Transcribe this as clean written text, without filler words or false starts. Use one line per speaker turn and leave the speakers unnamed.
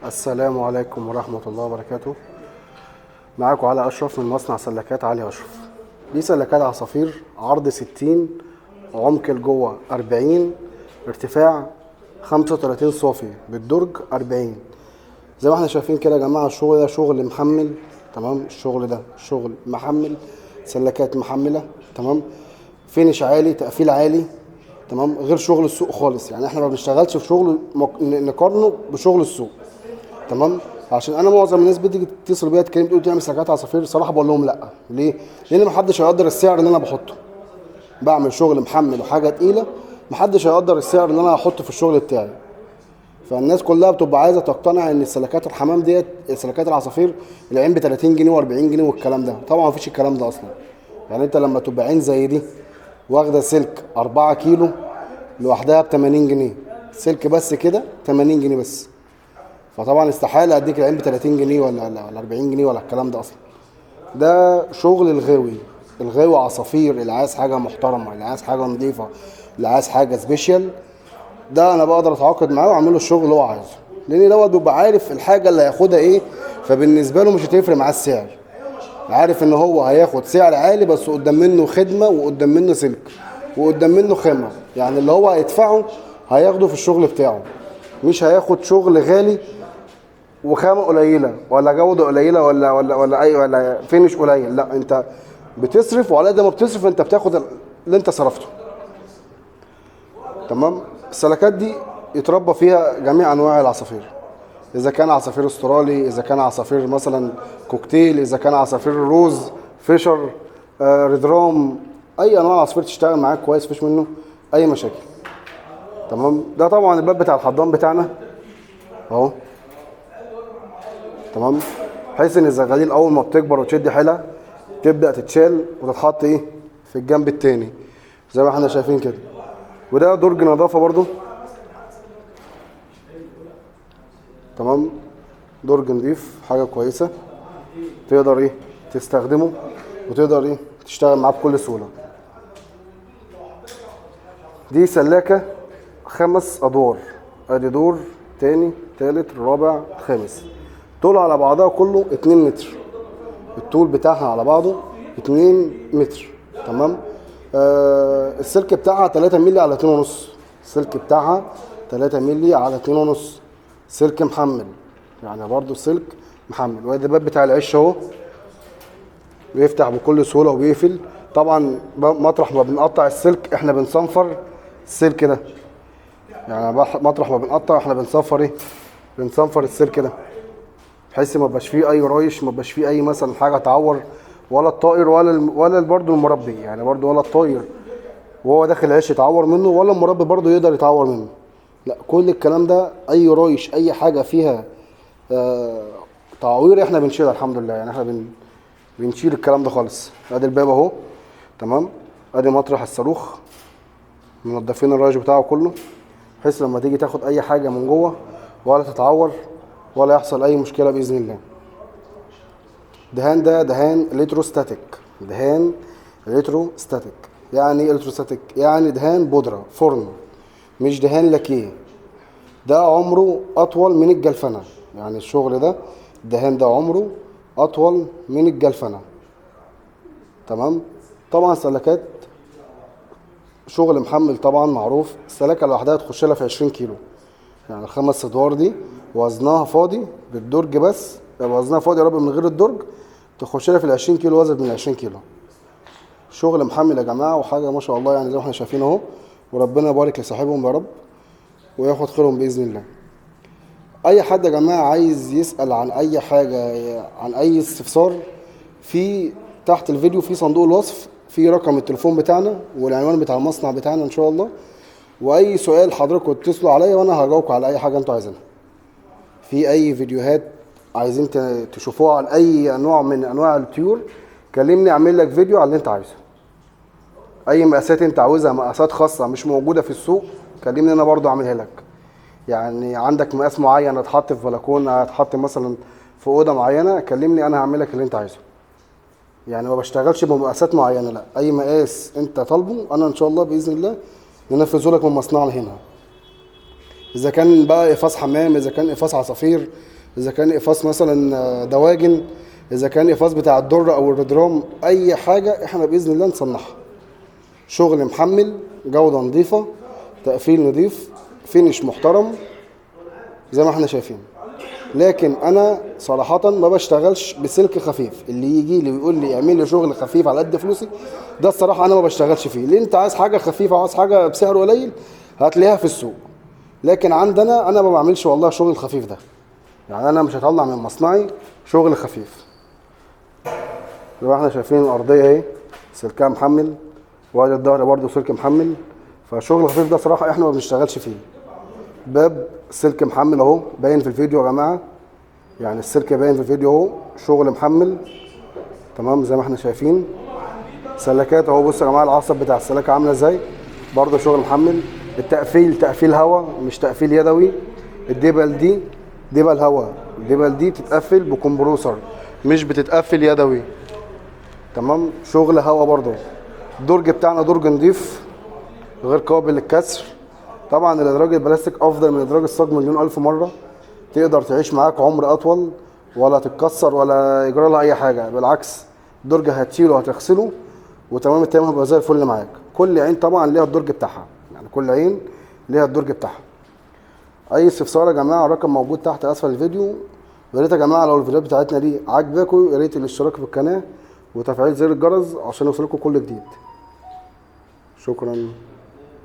السلام عليكم ورحمة الله وبركاته. معاكم علي أشرف من مصنع سلكات علي أشرف. دي سلكات عصافير عرض 60، عمق لجوه 40، ارتفاع 35 صافي بالدرج 40. زي ما احنا شايفين كده يا جماعة، الشغل ده شغل محمل. تمام، الشغل ده شغل محمل، سلكات محملة. تمام، فينش عالي، تقفيل عالي. تمام، غير شغل السوق خالص. يعني احنا ما بنشتغلش في شغل نقارنه بشغل السوق. تمام، عشان انا معظم الناس بتيجي تتصل بيا تكلمني تقول تعمل سلكات عصافير، صراحه بقول لهم لا. ليه؟ لان محدش هيقدر السعر اللي انا بحطه. بعمل شغل محمل وحاجه تقيله، محدش هيقدر السعر اللي انا هحطه في الشغل بتاعي. فالناس كلها بتبقى عايزه تقتنع ان السلكات الحمام ديت، سلكات العصافير العين ب 30 جنيه و40 جنيه والكلام ده. طبعا مفيش الكلام ده اصلا. يعني انت لما تبقى عين زي دي واخده سلك 4 كيلو لوحدها ب 80 جنيه، سلك بس كده 80 جنيه بس. فطبعا استحاله اديك العين ب 30 جنيه ولا 40 جنيه ولا الكلام ده اصلا. ده شغل الغاوي. الغاوي عصافير اللي عايز حاجه محترمه، اللي عايز حاجه نظيفه، اللي عايز حاجه سبيشال، ده انا بقدر اتعاقد معاه واعمل له الشغل اللي هو عايزه. لان دوت بيبقى عارف الحاجه اللي هياخدها ايه، فبالنسبه له مش هتفرق معاه السعر. عارف ان هو هياخد سعر عالي بس قدام منه خدمه، وقدام منه سلك، وقدام منه خامه. يعني اللي هو هيدفعه هياخده في الشغل بتاعه. مش هياخد شغل غالي وخامه قليله ولا جوده قليله ولا فينش قليل. لا، انت بتصرف، وعلى قد ما بتصرف انت بتاخد اللي انت صرفته. تمام، السلكات دي يتربى فيها جميع انواع العصافير، اذا كان عصافير استرالي، اذا كان عصافير مثلا كوكتيل، اذا كان عصافير روز، فيشر، ريدرام. اي انواع عصافير تشتغل معاك كويس، مفيش منه اي مشاكل. تمام، ده طبعا الباب بتاع الحضان بتاعنا اهو. تمام، بحيث ان الزغاليل اول ما بتكبر وتشد حيلها تبدا تتشال وتتحط ايه في الجنب التاني زي ما احنا شايفين كده. وده درج نظافه برضو. تمام، درج نضيف، حاجه كويسه تقدر ايه تستخدمه، وتقدر ايه تشتغل معاه بكل سهوله. دي سلاكه 5 ادوار، ادي دور تاني تالت رابع خامس. طول على بعضها كله 2 متر. الطول بتاعها على بعضه 2 متر. تمام، السلك بتاعها 3 مللي على 2 ونص. السلك بتاعها 3 مللي على 2 ونص. سلك محمل، يعني برضو سلك محمل. وادي الباب بتاع العش اهو، بيفتح بكل سهوله وبيقفل. طبعا مطرح ما بنقطع السلك احنا بنصنفر السلك ده. يعني مطرح ما بنقطع احنا بنصنفر ايه، بنصنفر السلك ده، بحيث ما يبقاش فيه اي رايش، ما يبقاش فيه اي مثلا حاجه تعور، ولا الطائر ولا برضه المربي. يعني برضه ولا الطائر وهو داخل العش يتعور منه، ولا المربي برضه يقدر يتعور منه. لا، كل الكلام ده اي رايش، اي حاجه فيها تعوير احنا بنشيلها الحمد لله. يعني احنا بنشيل الكلام ده خالص. ادي الباب اهو. تمام، ادي مطرح الصاروخ، منضفين الرايش بتاعه كله، بحيث لما تيجي تاخد اي حاجه من جوه ولا تتعور ولا يحصل اي مشكله باذن الله. دهان ده دهان الكتروستاتيك. دهان الكتروستاتيك. يعني ايه الكتروستاتيك؟ يعني دهان بودره فرن، مش دهان لاكيه. ده عمره اطول من الجلفنه. يعني الشغل ده، الدهان ده عمره اطول من الجلفنه. تمام، طبعا سلكات شغل محمل طبعا معروف. السلكه لوحدها تخش لها في 20 كيلو. يعني ال5 ادوار دي وزنها فاضي بالدرج بس، وزنها فاضي يا رب من غير الدرج، تخش لها في ال 20 كيلو، وزن من 20 كيلو. شغل محمل يا جماعه، وحاجه ما شاء الله يعني زي ما احنا شايفين اهو. وربنا يبارك لصاحبهم يا رب وياخد خيرهم باذن الله. اي حد يا جماعه عايز يسال عن اي حاجه، عن اي استفسار، في تحت الفيديو في صندوق الوصف في رقم التليفون بتاعنا والعنوان بتاع المصنع بتاعنا ان شاء الله. واي سؤال حضراتكم اتصلوا عليا وانا هجاوبكم على اي حاجه انتوا عايزينها. في اي فيديوهات عايزين تشوفوها عن اي نوع من انواع الطيور، كلمني اعمل لك فيديو على اللي انت عايزه. اي مقاسات انت عاوزها، مقاسات خاصه مش موجوده في السوق، كلمني انا برضو اعملها لك. يعني عندك مقاس معين هتحط في بلكونه، هتحط مثلا في اوضه معينه، كلمني انا هعمل لك اللي انت عايزه. يعني ما بشتغلش بمقاسات معينه، لا، اي مقاس انت طالبه انا ان شاء الله باذن الله ننفذه لك من مصنعنا هنا. اذا كان بقى قفاص حمام، اذا كان قفاص عصافير، اذا كان قفاص مثلا دواجن، اذا كان قفاص بتاع الدر او الردرام، اي حاجه احنا باذن الله نصنعها. شغل محمل، جوده نظيفه، تقفيل نظيف، فينش محترم زي ما احنا شايفين. لكن انا صراحه ما بشتغلش بسلك خفيف. اللي يجي لي ويقول لي اعمل لي شغل خفيف على قد فلوسي، ده الصراحه انا ما بشتغلش فيه. ليه؟ انت عايز حاجه خفيفه وعايز حاجه بسعر قليل، هتلاقيها في السوق. لكن عندنا انا ما بعملش والله شغل الخفيف ده. يعني انا مش هطلع من مصنعي شغل خفيف. زي ما احنا شايفين الارضيه اهي سلكها محمل، وادي الظهر برده سلك محمل. فالشغل الخفيف ده صراحه احنا ما بنشتغلش فيه. باب سلك محمل اهو، باين في الفيديو يا جماعه، يعني السلك باين في الفيديو اهو، شغل محمل تمام زي ما احنا شايفين. سلكات اهو، بصوا يا جماعه العصب بتاع السلكه عامله ازاي، برده شغل محمل. التقفيل تقفيل هواء مش تقفيل يدوي. الدبل دي دبل هواء، الدبل دي بتتقفل بكمبروسر مش بتتقفل يدوي تمام. شغل هواء برده. الدرج بتاعنا درج نضيف غير قابل للكسر. طبعا الادراج البلاستيك افضل من ادراج الصاج مليون الف مره، تقدر تعيش معاك عمر اطول ولا تتكسر ولا يجرى لها اي حاجه. بالعكس الدرج هتشيله وهتغسله وتمام التمام، هيبقى زي الفل معاك. كل عين طبعا ليها الدرج بتاعها، يعني كل عين ليها الدرج بتاعها. اي استفسار يا جماعه الرقم موجود تحت اسفل الفيديو. يا ريت يا جماعه لو الفيديوهات بتاعتنا دي عجباكم، يا ريت الاشتراك في القناه وتفعيل زر الجرس عشان يوصلكم كل جديد. شكرا.